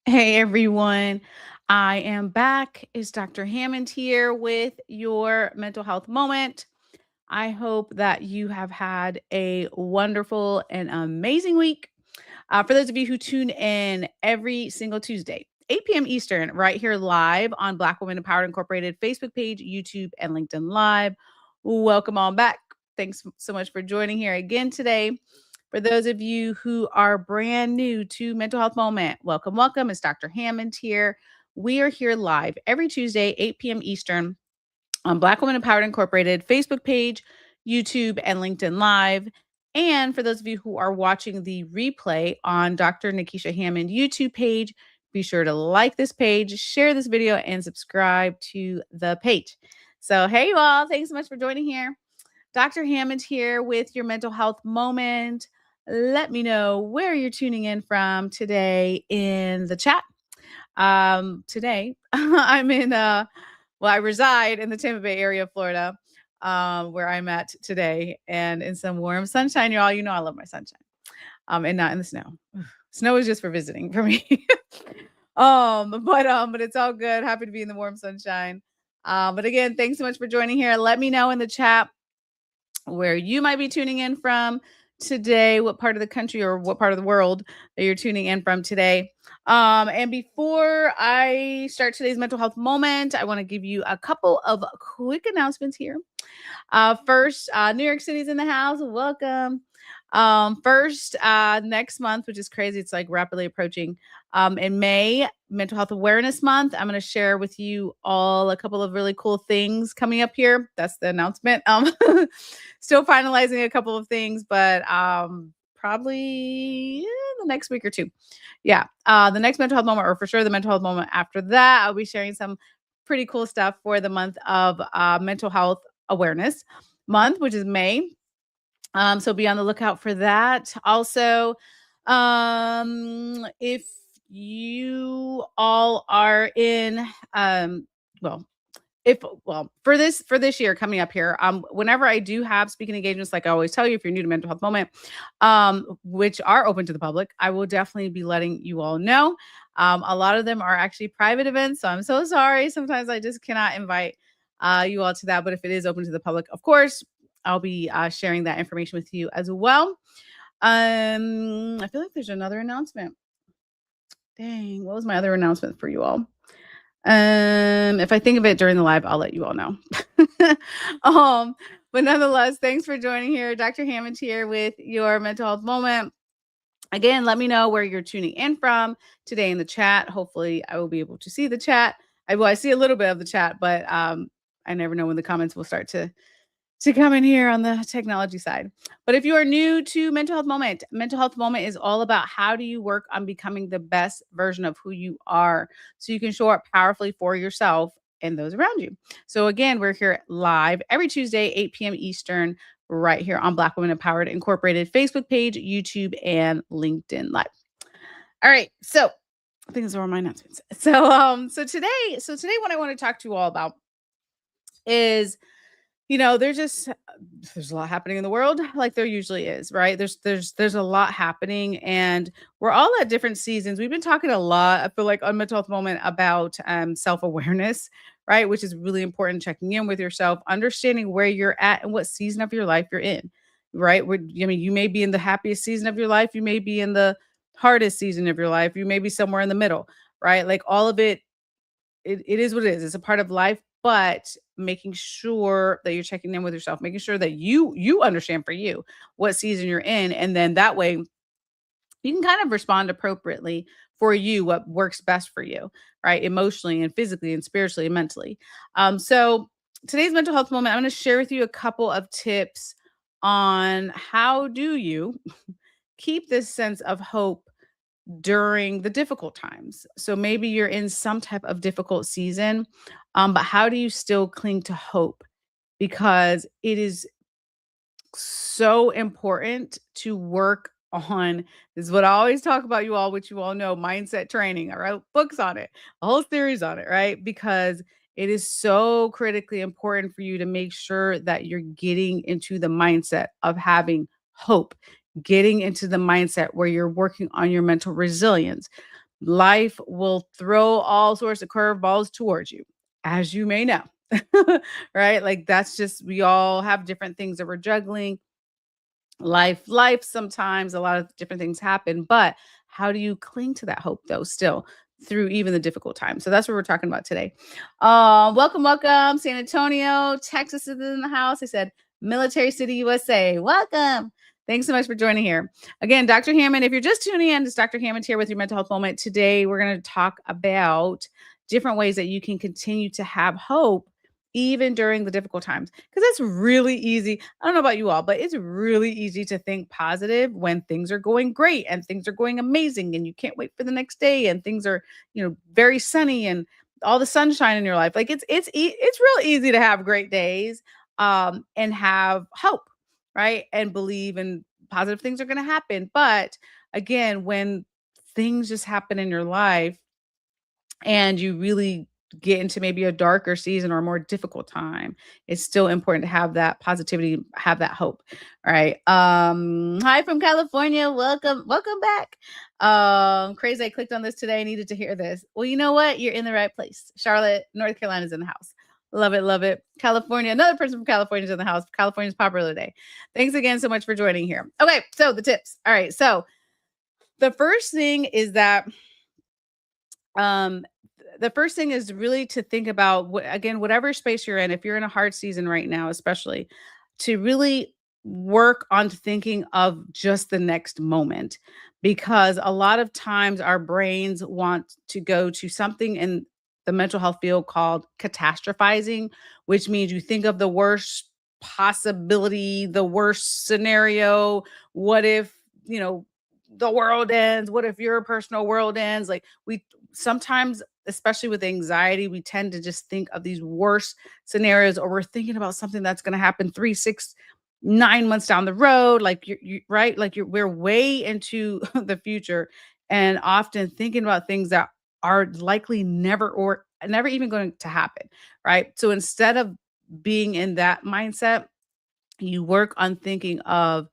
Hey everyone, I am back. It's Dr. Hammond here with your mental health moment. I hope that you have had a wonderful and amazing week. For those of you who tune in every single Tuesday, 8 p.m. Eastern, right here live on Black Women Empowered Incorporated Facebook page, YouTube, and LinkedIn Live. Welcome on back. Thanks so much for joining here again today. For those of you who are brand new to Mental Health Moment, welcome, welcome. It's Dr. Hammond here. We are here live every Tuesday, 8 p.m. Eastern on Black Women Empowered Incorporated Facebook page, YouTube, and LinkedIn Live. And for those of you who are watching the replay on Dr. Nikisha Hammond YouTube page, be sure to like this page, share this video, and subscribe to the page. So, hey, you all, thanks so much for joining here. Dr. Hammond here with your mental health moment. Let me know where you're tuning in from today in the chat. Today, I'm in, I reside in the Tampa Bay area of Florida, where I'm at today, and in some warm sunshine, y'all. You know I love my sunshine, and not in the snow. Snow is just for visiting for me. But it's all good. Happy to be in the warm sunshine. But again, thanks so much for joining here. Let me know in the chat where you might be tuning in from today, what part of the country or what part of the world that you're tuning in from today. And before I start today's mental health moment, I want to give you a couple of quick announcements here. First, New York City's in the house. Welcome. First, next month, which is crazy, it's like rapidly approaching. In May, Mental Health Awareness Month, I'm going to share with you all a couple of really cool things coming up here. That's the announcement. Still finalizing a couple of things, but probably the next week or two. Yeah, the next mental health moment, or for sure the mental health moment after that, I'll be sharing some pretty cool stuff for the month of Mental Health Awareness Month, which is May. So be on the lookout for that. Also, if you all are in, for this year coming up here, whenever I do have speaking engagements, like I always tell you, if you're new to Mental Health Moment, which are open to the public, I will definitely be letting you all know. A lot of them are actually private events, so I'm so sorry. Sometimes I just cannot invite you all to that, but if it is open to the public, of course, I'll be sharing that information with you as well. I feel like there's another announcement. Dang, what was my other announcement for you all? If I think of it during the live, I'll let you all know. But nonetheless, thanks for joining here. Dr. Hammond here with your mental health moment. Again, let me know where you're tuning in from today in the chat. Hopefully, I will be able to see the chat. I see a little bit of the chat, but I never know when the comments will start to come in here on the technology side. But if you are new to Mental Health Moment is all about how do you work on becoming the best version of who you are so you can show up powerfully for yourself and those around you. So again, we're here live every Tuesday, 8 p.m. Eastern, right here on Black Women Empowered Incorporated Facebook page, YouTube, and LinkedIn Live. All right. So I think those are my announcements. So today what I want to talk to you all about is, there's a lot happening in the world, like there usually is, right? There's a lot happening, and we're all at different seasons. We've been talking a lot, I feel like, on Mental Health Moment about self-awareness, right? Which is really important, checking in with yourself, understanding where you're at and what season of your life you're in, right? You may be in the happiest season of your life, you may be in the hardest season of your life, you may be somewhere in the middle, right? Like all of it, it is what it is. It's a part of life, but making sure that you're checking in with yourself, making sure that you understand for you what season you're in, and then that way you can kind of respond appropriately for you, what works best for you, right? Emotionally and physically and spiritually and mentally. So today's mental health moment, I'm going to share with you a couple of tips on how do you keep this sense of hope during the difficult times. So maybe you're in some type of difficult season, but how do you still cling to hope? Because it is so important to work on. This is what I always talk about, you all, which you all know, mindset training. I wrote books on it, a whole series on it, right? Because it is so critically important for you to make sure that you're getting into the mindset of having hope, getting into the mindset where you're working on your mental resilience. life will throw all sorts of curveballs towards you, as you may know. Right? Like that's just, we all have different things that we're juggling. Life sometimes a lot of different things happen, but how do you cling to that hope though still through even the difficult times? So that's what we're talking about today. Welcome, San Antonio, Texas is in the house. I said Military City, USA. Welcome. Thanks so much for joining here. Again, Dr. Hammond, if you're just tuning in, it's Dr. Hammond here with your mental health moment. Today we're going to talk about different ways that you can continue to have hope even during the difficult times, because it's really easy. I don't know about you all, but it's really easy to think positive when things are going great and things are going amazing and you can't wait for the next day and things are, very sunny and all the sunshine in your life. Like it's real easy to have great days and have hope, right? And believe in positive things are going to happen. But again, when things just happen in your life and you really get into maybe a darker season or a more difficult time, it's still important to have that positivity, have that hope. All right. Hi from California. Welcome back. Crazy. I clicked on this today. I needed to hear this. Well, you know what? You're in the right place. Charlotte, North Carolina's in the house. Love it, love it. California, another person from California's in the house. California's popular today. Thanks again so much for joining here. Okay, so the tips. All right. So the first thing is that um the first thing is really to think about again, whatever space you're in, if you're in a hard season right now, especially to really work on thinking of just the next moment, because a lot of times our brains want to go to something in the mental health field called catastrophizing, which means you think of the worst possibility, the worst scenario. What if, the world ends? What if your personal world ends? Like we sometimes, especially with anxiety, we tend to just think of these worst scenarios, or we're thinking about something that's going to happen 3, 6, 9 months down the road. Like you right, like we're way into the future, and often thinking about things that are likely never or never even going to happen. Right. So instead of being in that mindset, you work on thinking of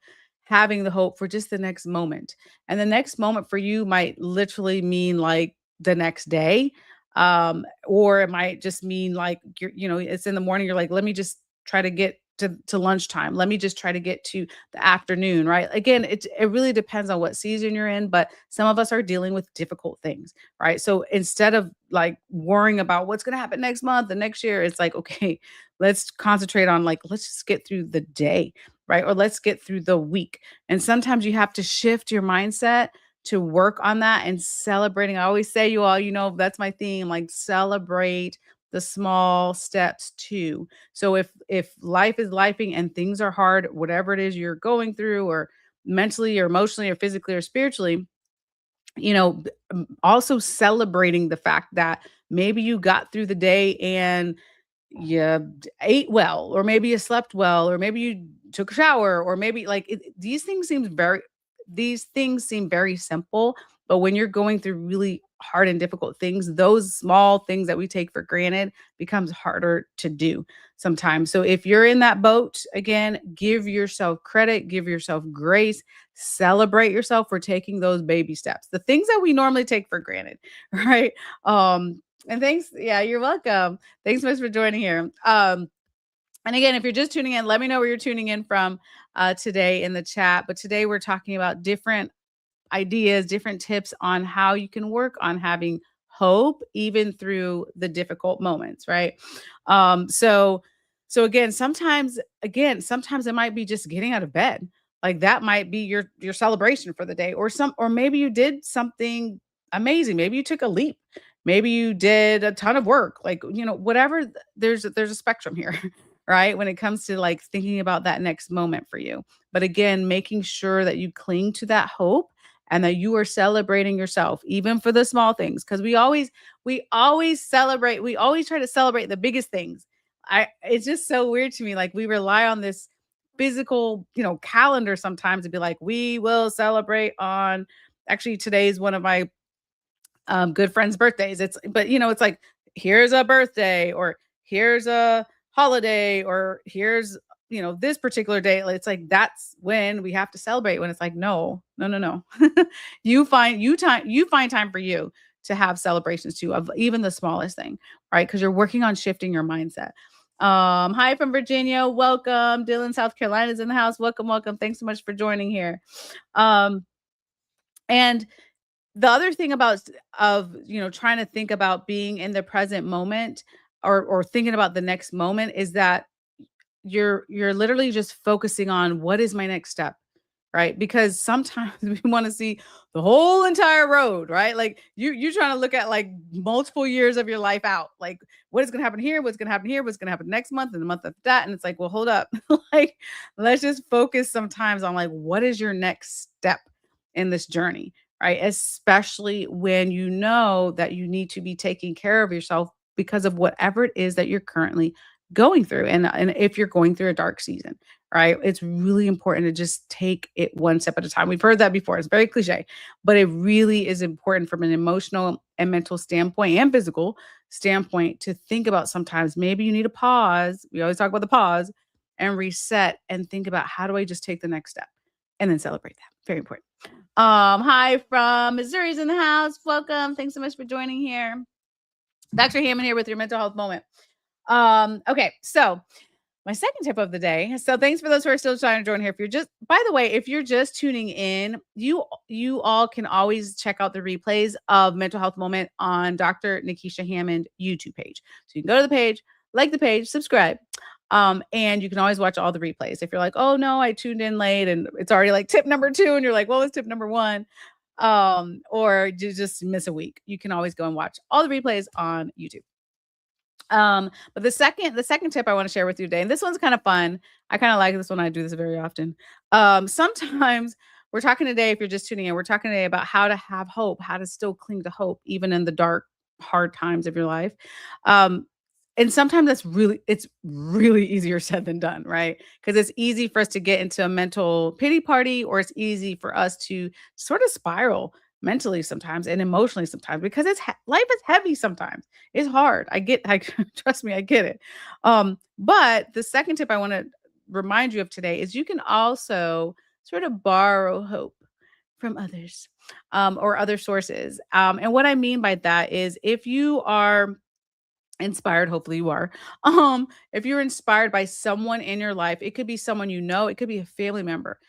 having the hope for just the next moment. And the next moment for you might literally mean like the next day. Or it might just mean like it's in the morning, you're like, let me just try to get to lunchtime. Let me just try to get to the afternoon, right? Again, it really depends on what season you're in, but some of us are dealing with difficult things, right? So instead of like worrying about what's gonna happen next month, the next year, it's like, okay, let's concentrate on like, let's just get through the day, right? Or let's get through the week. And sometimes you have to shift your mindset to work on that and celebrating. I always say, you all, that's my theme, like celebrate the small steps too. So if life is lifing and things are hard, whatever it is you're going through, or mentally or emotionally or physically or spiritually, also celebrating the fact that maybe you got through the day and you ate well, or maybe you slept well, or maybe you took a shower, or maybe like these things seem very simple, but when you're going through really hard and difficult things, those small things that we take for granted becomes harder to do sometimes. So if you're in that boat, again, give yourself credit, give yourself grace, celebrate yourself for taking those baby steps, the things that we normally take for granted, right? And thanks. Yeah, you're welcome. Thanks so much for joining here. And again, if you're just tuning in, let me know where you're tuning in from today in the chat. But today we're talking about different ideas, different tips on how you can work on having hope even through the difficult moments, right? Um, so so sometimes it might be just getting out of bed. Like that might be your celebration for the day, or maybe you did something amazing. Maybe you took a leap. Maybe you did a ton of work. Like, whatever. There's a spectrum here, right? When it comes to like thinking about that next moment for you. But again, making sure that you cling to that hope and that you are celebrating yourself even for the small things, because we always try to celebrate the biggest things. I It's just so weird to me, like we rely on this physical, calendar sometimes to be like, we will celebrate on, actually today's one of my good friends' birthdays. It's like, here's a birthday, or here's a holiday, or here's this particular day, it's like that's when we have to celebrate, when it's like, no, no, no, no. You find time for you to have celebrations too of even the smallest thing, right? Because you're working on shifting your mindset. Hi from Virginia. Welcome. Dylan, South Carolina's in the house. Welcome, welcome. Thanks so much for joining here. Um, and the other thing about trying to think about being in the present moment, or thinking about the next moment, is that you're literally just focusing on what is my next step, right? Because sometimes we want to see the whole entire road, right? Like you're trying to look at like multiple years of your life out, like what is going to happen here, what's going to happen here, what's going to happen next month and the month after that, and it's like, well, hold up. Like let's just focus sometimes on like what is your next step in this journey, right? Especially when you know that you need to be taking care of yourself because of whatever it is that you're currently going through. And if you're going through a dark season, right? It's really important to just take it one step at a time. We've heard that before. It's very cliche, but it really is important from an emotional and mental standpoint and physical standpoint to think about. Sometimes maybe you need a pause. We always talk about the pause and reset and think about, how do I just take the next step and then celebrate that. Very important. Hi from Missouri's in the house. Welcome. Thanks so much for joining here. Dr. Hammond here with your mental health moment. Okay, so my second tip of the day. So thanks for those who are still trying to join here. If you're just, by the way, if you're just tuning in, you all can always check out the replays of Mental Health Moment on Dr. Nikisha Hammond YouTube page. So you can go to the page, like the page, subscribe. And you can always watch all the replays. If you're like, oh no, I tuned in late and it's already like tip number 2, and you're like, well, it's tip number 1. Or you just miss a week, you can always go and watch all the replays on YouTube. But the second tip I want to share with you today, and this one's kind of fun. I kind of like this one. I do this very often. Sometimes we're talking today, if you're just tuning in, we're talking today about how to have hope, how to still cling to hope, even in the dark, hard times of your life. Um, and sometimes it's really easier said than done, right? Because it's easy for us to get into a mental pity party, or it's easy for us to sort of spiral mentally sometimes and emotionally sometimes, because life is heavy sometimes. It's hard. I trust me, I get it. But the second tip I want to remind you of today is you can also sort of borrow hope from others, or other sources. And what I mean by that is, if you are inspired, hopefully you are. If you're inspired by someone in your life, it could be someone you know, it could be a family member,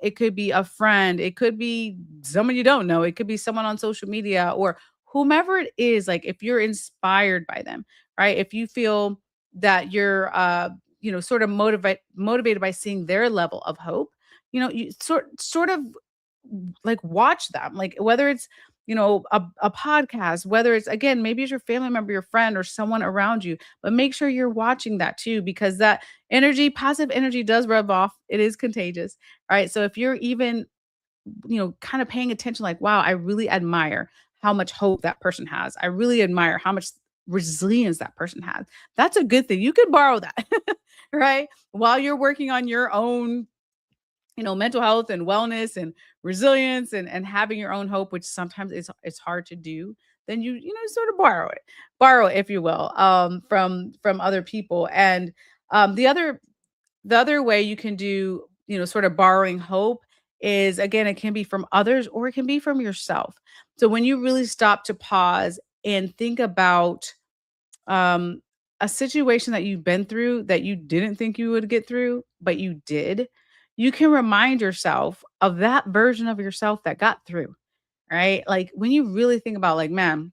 it could be a friend, it could be someone you don't know, it could be someone on social media, or whomever it is. Like if you're inspired by them, right? If you feel that you're sort of motivated by seeing their level of hope, you sort of like watch them, like whether it's a podcast, whether it's, again, maybe it's your family member, your friend, or someone around you, but make sure you're watching that too, because that energy, positive energy, does rub off. It is contagious, right? So if you're even kind of paying attention, like, wow, I really admire how much hope that person has, I really admire how much resilience that person has, that's a good thing. You could borrow that right, while you're working on your own mental health and wellness and resilience, and having your own hope, which sometimes it's hard to do. Then sort of borrow it, if you will, from other people. And the other way you can do, sort of borrowing hope, is, again, it can be from others or it can be from yourself. So when you really stop to pause and think about um, a situation that you've been through that you didn't think you would get through, but you did, you can remind yourself of that version of yourself that got through, right? Like when you really think about, like, man,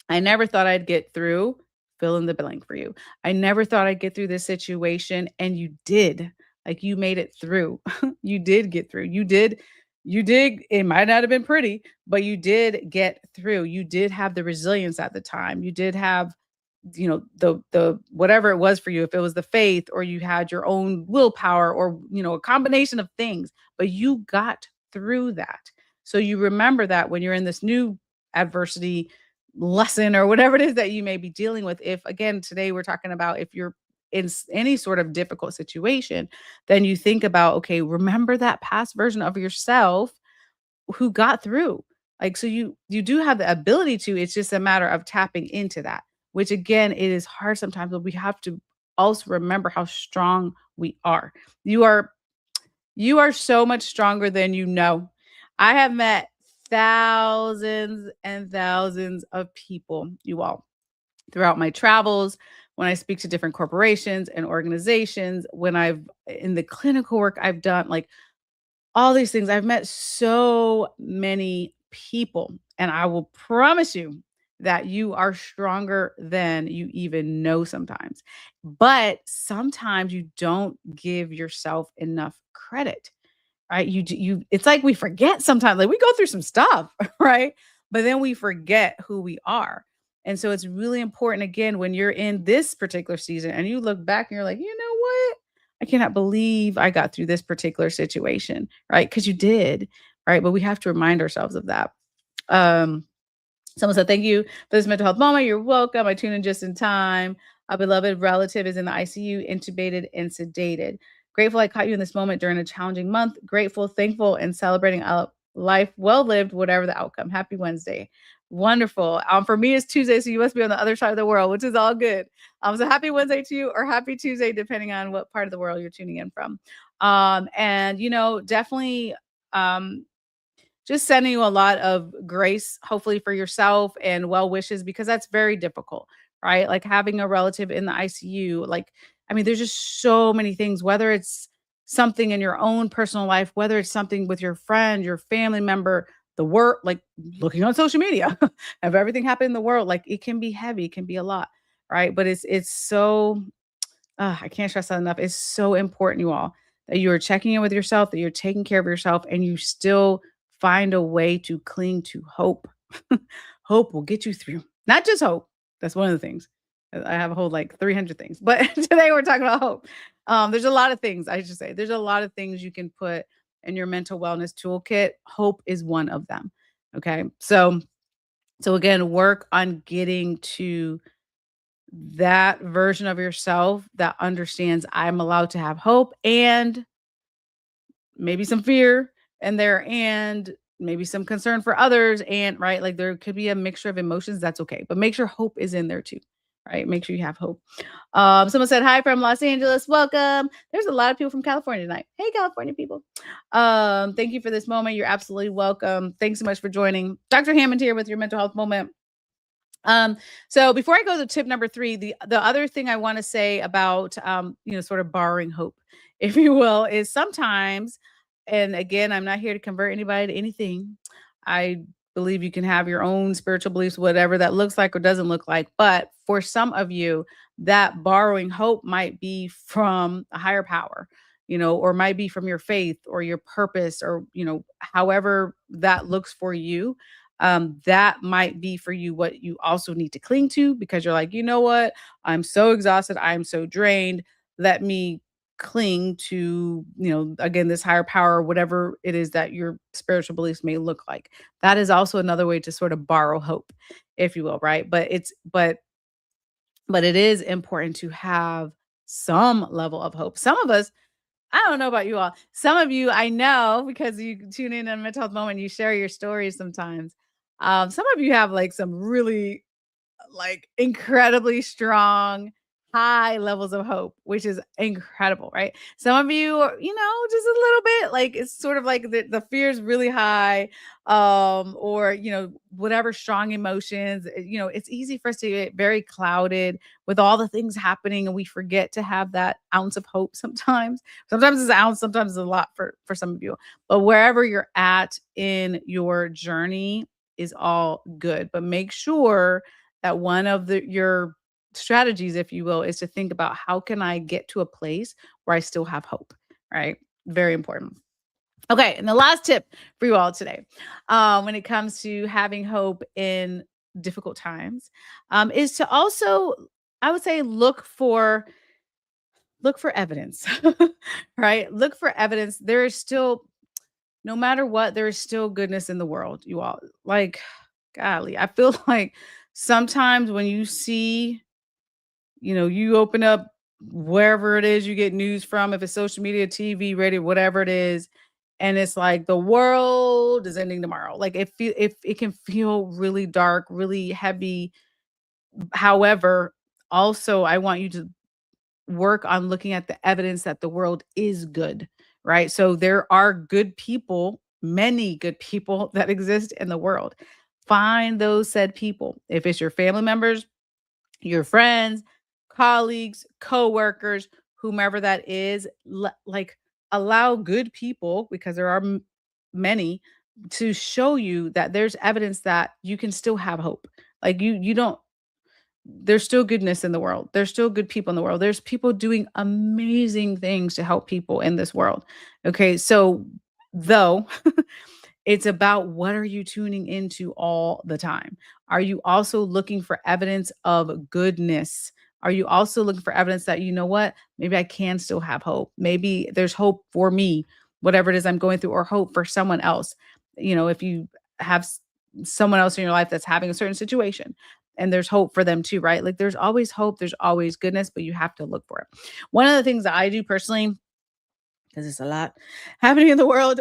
I never thought I'd get through, fill in the blank for you. I never thought I'd get through this situation, and you did. Like you made it through. You did get through. You did. It might not have been pretty, but you did get through. You did have the resilience at the time. You did have the whatever it was for you, if it was the faith, or you had your own willpower, or a combination of things, but you got through that. So you remember that when you're in this new adversity lesson, or whatever it is that you may be dealing with. If, again, today we're talking about, if you're in any sort of difficult situation, then you think about, okay, remember that past version of yourself who got through. Like, so you do have the ability to. It's just a matter of tapping into that, which, again, it is hard sometimes, but we have to also remember how strong we are. You are you are so much stronger than you know. I have met thousands and thousands of people, you all, throughout my travels, when I speak to different corporations and organizations, when I've in the clinical work I've done, like all these things. I've met so many people, and I will promise you that you are stronger than you even know sometimes. But sometimes you don't give yourself enough credit. Right? You it's like we forget sometimes, like, we go through some stuff, right? But then we forget who we are. And so it's really important, again, when you're in this particular season and you look back and you're like, "You know what? I cannot believe I got through this particular situation," right? Because you did, right? But we have to remind ourselves of that. Um Someone said, "Thank you for this mental health moment. You're welcome. I tuned in just in time. A beloved relative is in the ICU, intubated and sedated. Grateful I caught you in this moment during a challenging month. Grateful, thankful, and celebrating a life well lived, whatever the outcome. Happy Wednesday." Wonderful. For me, it's Tuesday, so you must be on the other side of the world, which is all good. So happy Wednesday to you, or happy Tuesday, depending on what part of the world you're tuning in from. And definitely. Just sending you a lot of grace, hopefully for yourself, and well wishes, because that's very difficult, right? Like having a relative in the ICU, like, I mean, there's just so many things, whether it's something in your own personal life, whether it's something with your friend, your family member, the work, like looking on social media of everything happened in the world, like it can be heavy, it can be a lot, right? But it's so I can't stress that enough. It's so important, you all, that you are checking in with yourself, that you're taking care of yourself, and you still find a way to cling to hope. Hope will get you through. Not just hope. That's one of the things. I have a whole like 300 things, but today we're talking about hope. There's a lot of things, I should say. There's a lot of things you can put in your mental wellness toolkit. Hope is one of them. Okay. So again, work on getting to that version of yourself that understands I'm allowed to have hope, and maybe some fear in there, and maybe some concern for others, and right, like there could be a mixture of emotions. That's okay. But make sure hope is in there too. Right? Make sure you have hope. Someone said hi from Los Angeles. Welcome. There's a lot of people from California tonight. Hey, California people. Thank you for this moment. You're absolutely welcome. Thanks so much for joining. Dr. Hammond here with your mental health moment. So before I go to tip number 3, the other thing I want to say about sort of borrowing hope, if you will, is sometimes, and again, I'm not here to convert anybody to anything. I believe you can have your own spiritual beliefs, whatever that looks like or doesn't look like. But for some of you, that borrowing hope might be from a higher power, or might be from your faith or your purpose, or however that looks for you. That might be for you what you also need to cling to, because you're like, you know what? I'm so exhausted. I'm so drained. Let me cling to, again, this higher power, whatever it is that your spiritual beliefs may look like. That is also another way to sort of borrow hope, if you will, right? But it is important to have some level of hope. Some of us, I don't know about you all. Some of you I know, because you tune in on Mental Health Moment, you share your stories sometimes. Some of you have like some really like incredibly strong, high levels of hope, which is incredible, right? Some of you, just a little bit like it's sort of like the fear is really high, or whatever strong emotions. It's easy for us to get very clouded with all the things happening, and we forget to have that ounce of hope sometimes. Sometimes it's an ounce, sometimes it's a lot for some of you. But wherever you're at in your journey is all good. But make sure that one of your strategies, if you will, is to think about, how can I get to a place where I still have hope, right? Very important. Okay, and the last tip for you all today, when it comes to having hope in difficult times, is to also, I would say, look for evidence, right? Look for evidence. There is still, no matter what, there is still goodness in the world, you all. Like, golly, I feel like sometimes when you see, you open up wherever it is you get news from, if it's social media, TV, radio, whatever it is, and it's like the world is ending tomorrow. Like if it can feel really dark, really heavy. However, also I want you to work on looking at the evidence that the world is good, right? So there are good people, many good people that exist in the world. Find those said people. If it's your family members, your friends, colleagues, coworkers, whomever that is, like allow good people because there are many to show you that there's evidence that you can still have hope. Like you don't there's still goodness in the world. There's still good people in the world. There's people doing amazing things to help people in this world. Okay, so though it's about what are you tuning into all the time? Are you also looking for evidence of goodness? Are you also looking for evidence that, you know what, maybe I can still have hope? Maybe there's hope for me, whatever it is I'm going through, or hope for someone else. If you have someone else in your life that's having a certain situation and there's hope for them too, right? Like there's always hope, there's always goodness, but you have to look for it. One of the things that I do personally, because it's a lot happening in the world.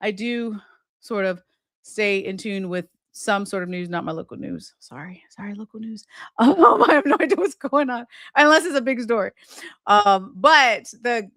I do sort of stay in tune with some sort of news, not my local news. Sorry, local news. I have no idea what's going on unless it's a big story. But the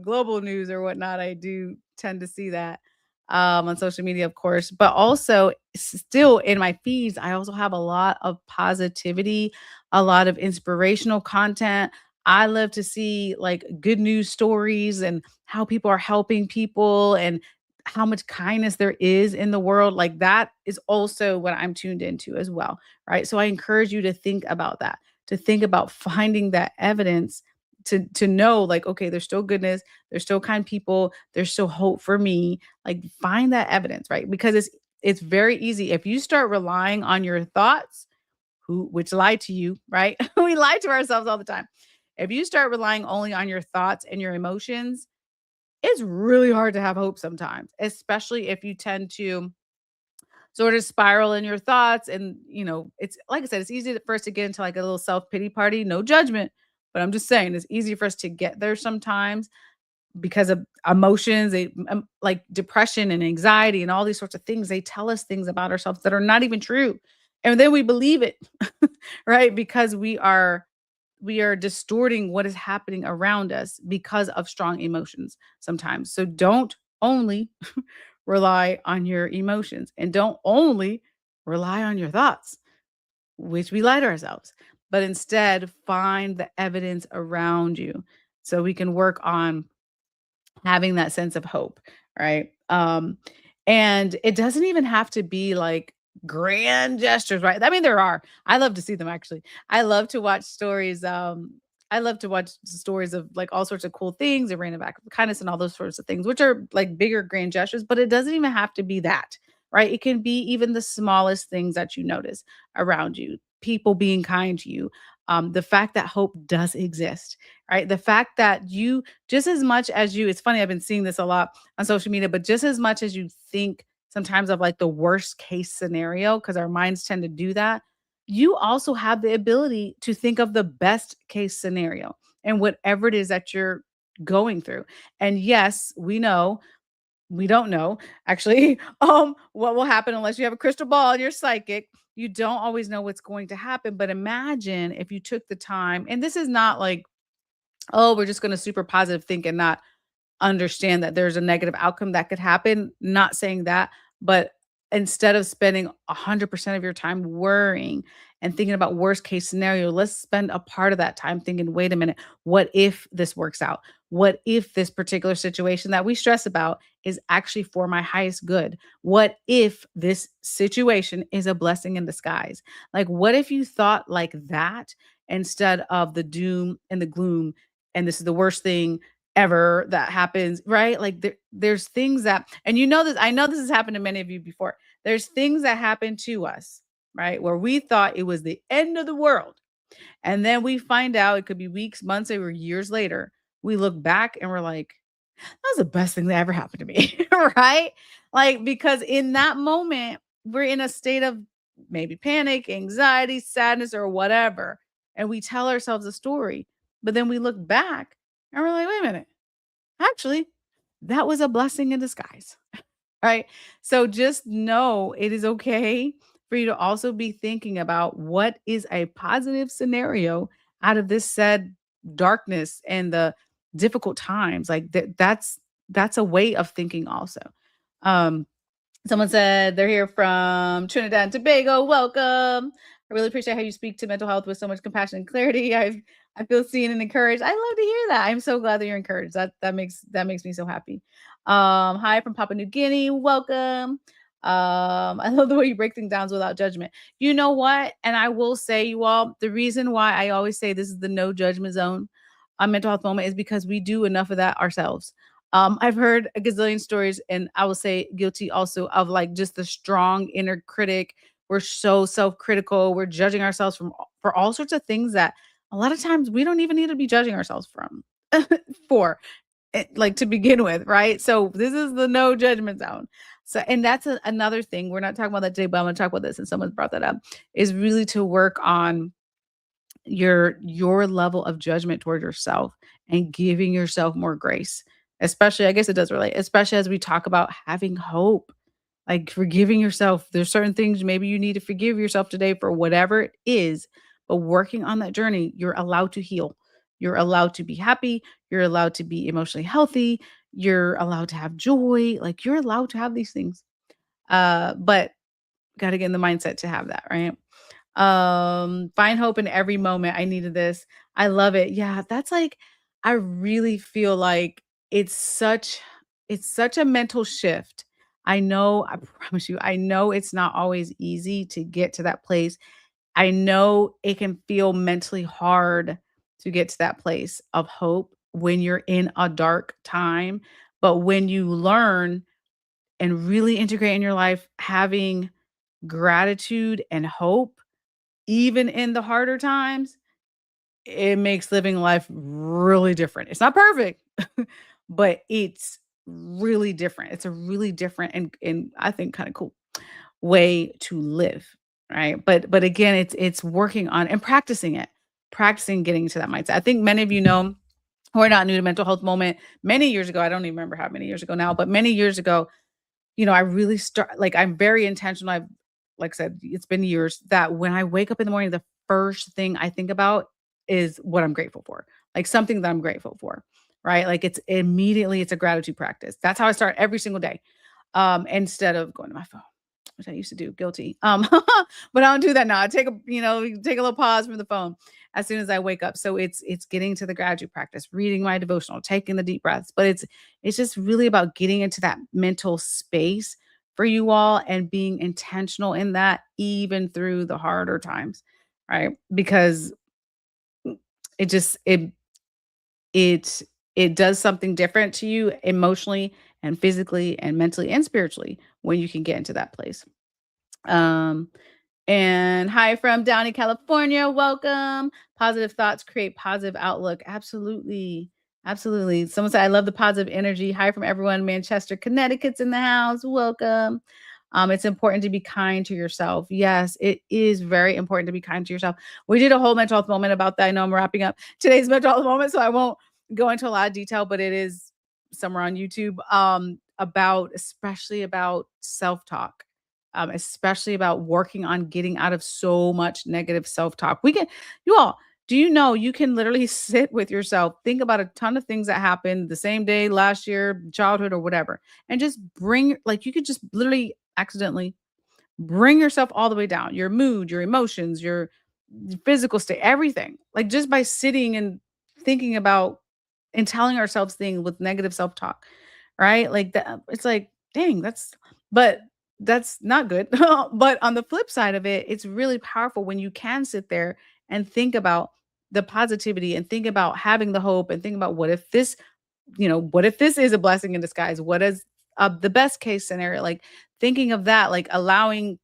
global news or whatnot, I do tend to see that on social media, of course, but also still in my feeds, I also have a lot of positivity, a lot of inspirational content. I love to see like good news stories and how people are helping people and how much kindness there is in the world. Like that is also what I'm tuned into as well. Right. So I encourage you to think about that, to think about finding that evidence to know like, okay, there's still goodness, there's still kind people, there's still hope for me. Like find that evidence, right? Because it's very easy if you start relying on your thoughts, which lie to you, right? We lie to ourselves all the time. If you start relying only on your thoughts and your emotions, it's really hard to have hope sometimes, especially if you tend to sort of spiral in your thoughts. And, it's like I said, it's easy for us to get into like a little self pity party, no judgment. But I'm just saying it's easy for us to get there sometimes because of emotions, like depression and anxiety and all these sorts of things. They tell us things about ourselves that are not even true. And then we believe it, right? Because we are distorting what is happening around us because of strong emotions sometimes. So don't only rely on your emotions and don't only rely on your thoughts, which we lie to ourselves, but instead find the evidence around you so we can work on having that sense of hope, right? And it doesn't even have to be like grand gestures, right? I mean, there are. I love to see them actually. I love to watch stories. I love to watch stories of like all sorts of cool things, and random acts of kindness and all those sorts of things, which are like bigger grand gestures, but it doesn't even have to be that, right? It can be even the smallest things that you notice around you, people being kind to you, the fact that hope does exist, right? The fact that you just as much as it's funny, I've been seeing this a lot on social media, but just as much as you think sometimes of like the worst case scenario, because our minds tend to do that, you also have the ability to think of the best case scenario and whatever it is that you're going through. And yes, we don't know actually what will happen unless you have a crystal ball and you're psychic. You don't always know what's going to happen. But imagine if you took the time, and this is not like, oh, we're just going to super positive think and not understand that there's a negative outcome that could happen. Not saying that, but instead of spending 100% of your time worrying and thinking about worst case scenario, let's spend a part of that time thinking, wait a minute, what if this works out? What if this particular situation that we stress about is actually for my highest good? What if this situation is a blessing in disguise? Like, what if you thought like that instead of the doom and the gloom? And this is the worst thing ever that happens, right? Like there's things that, and this, I know this has happened to many of you before. There's things that happen to us, right? Where we thought it was the end of the world. And then we find out it could be weeks, months, or years later. We look back and we're like, that was the best thing that ever happened to me, right? Like, because in that moment, we're in a state of maybe panic, anxiety, sadness, or whatever. And we tell ourselves a story. But then we look back and we're like, wait a minute. Actually, that was a blessing in disguise, right? So just know it is okay for you to also be thinking about what is a positive scenario out of this said darkness and the difficult times. Like that's a way of thinking also. Um, Someone said they're here from Trinidad and Tobago. Welcome. I really appreciate how you speak to mental health with so much compassion and clarity. I feel seen and encouraged. I love to hear that. I'm so glad that you're encouraged. That makes me so happy. Hi from Papua New Guinea. Welcome. I love the way you break things down without judgment. You know what? And I will say, you all, the reason why I always say this is the no judgment zone on mental health moment is because we do enough of that ourselves. I've heard a gazillion stories, and I will say guilty also of like just the strong inner critic. We're so self-critical. We're judging ourselves for all sorts of things that a lot of times we don't even need to be judging ourselves from for like to begin with, right? So this is the no judgment zone. So, and that's another thing. We're not talking about that today, but I'm going to talk about this. And someone brought that up is really to work on your level of judgment toward yourself and giving yourself more grace. Especially, I guess it does relate, especially as we talk about having hope, like forgiving yourself. There's certain things maybe you need to forgive yourself today for whatever it is, but working on that journey, you're allowed to heal. You're allowed to be happy. You're allowed to be emotionally healthy. You're allowed to have joy. Like you're allowed to have these things. But got to get in the mindset to have that, right? Find hope in every moment. I needed this. I love it. Yeah, that's like I really feel like it's such it's such a mental shift. I know, I promise you, I know it's not always easy to get to that place. I know it can feel mentally hard to get to that place of hope when you're in a dark time, but when you learn and really integrate in your life having gratitude and hope even in the harder times, it makes living life really different. It's not perfect, but it's really different. It's a really different and I think kind of cool way to live, right? But again, it's working on and practicing it. Practicing getting to that mindset. I think many of you know who are not new to mental health moment. Many years ago, I don't even remember how many years ago now, but many years ago, I really start like I'm very intentional. I've like I said, it's been years that when I wake up in the morning, the first thing I think about is what I'm grateful for. Like something that I'm grateful for. Right. Like it's a gratitude practice. That's how I start every single day. Instead of going to my phone, which I used to do, guilty. But I don't do that now. I take a little pause from the phone as soon as I wake up. So it's getting to the gratitude practice, reading my devotional, taking the deep breaths. But it's just really about getting into that mental space for you all and being intentional in that even through the harder times, right? Because it just it it does something different to you emotionally and physically and mentally and spiritually when you can get into that place. Um, and hi from Downey, California. Welcome. Positive thoughts create positive outlook. Absolutely. Absolutely. Someone said, I love the positive energy. Hi from everyone. Manchester, Connecticut's in the house. Welcome. It's important to be kind to yourself. Yes, it is very important to be kind to yourself. We did a whole mental health moment about that. I know I'm wrapping up today's mental health moment, so I won't go into a lot of detail, but it is somewhere on YouTube about especially about self-talk, especially about working on getting out of so much negative self-talk. You all, do you know you can literally sit with yourself, think about a ton of things that happened the same day, last year, childhood, or whatever, and just you could just literally accidentally bring yourself all the way down, your mood, your emotions, your physical state, everything. Like just by sitting and thinking about and telling ourselves things with negative self-talk, right? Like that it's like, dang, but that's not good. But on the flip side of it, it's really powerful when you can sit there and think about the positivity and think about having the hope and think about what if this is a blessing in disguise? What is the best case scenario? Like thinking of that, like allowing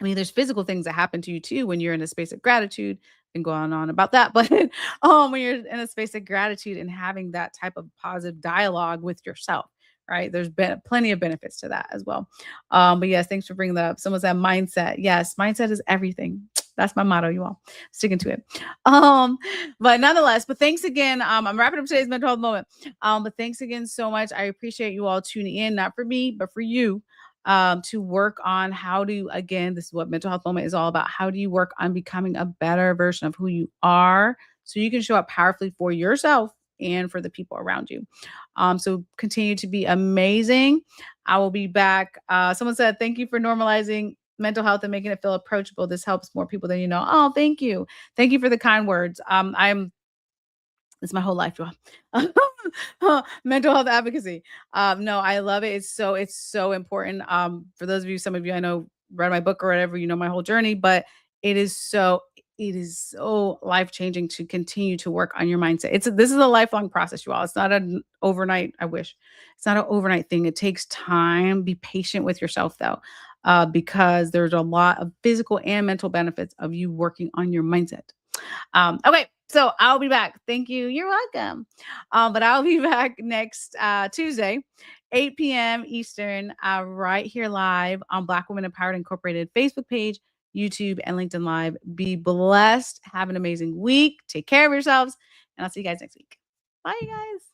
I mean, there's physical things that happen to you too when you're in a space of gratitude and go on about that. But when you're in a space of gratitude and having that type of positive dialogue with yourself, right? There's been plenty of benefits to that as well. But yes, thanks for bringing that up. Someone said mindset. Yes, mindset is everything. That's my motto, you all. Sticking to it. But nonetheless, but thanks again. I'm wrapping up today's mental health moment. But thanks again so much. I appreciate you all tuning in, not for me, but for you to work on again, this is what mental health moment is all about. How do you work on becoming a better version of who you are so you can show up powerfully for yourself and for the people around you. So continue to be amazing. I will be back. Someone said, thank you for normalizing mental health and making it feel approachable. This helps more people than you know. Oh, thank you. Thank you for the kind words. It's my whole life, mental health advocacy. No, I love it. It's so important. For those of you, some of you I know read my book or whatever, you know my whole journey, but it is so it is so life changing to continue to work on your mindset. This is a lifelong process, you all. It's not an overnight. I wish it's not an overnight thing. It takes time. Be patient with yourself though, because there's a lot of physical and mental benefits of you working on your mindset. Okay, so I'll be back. Thank you. You're welcome. But I'll be back next Tuesday, 8 p.m. Eastern, right here live on Black Women Empowered Incorporated Facebook page, YouTube, and LinkedIn Live. Be blessed. Have an amazing week. Take care of yourselves. And I'll see you guys next week. Bye, you guys.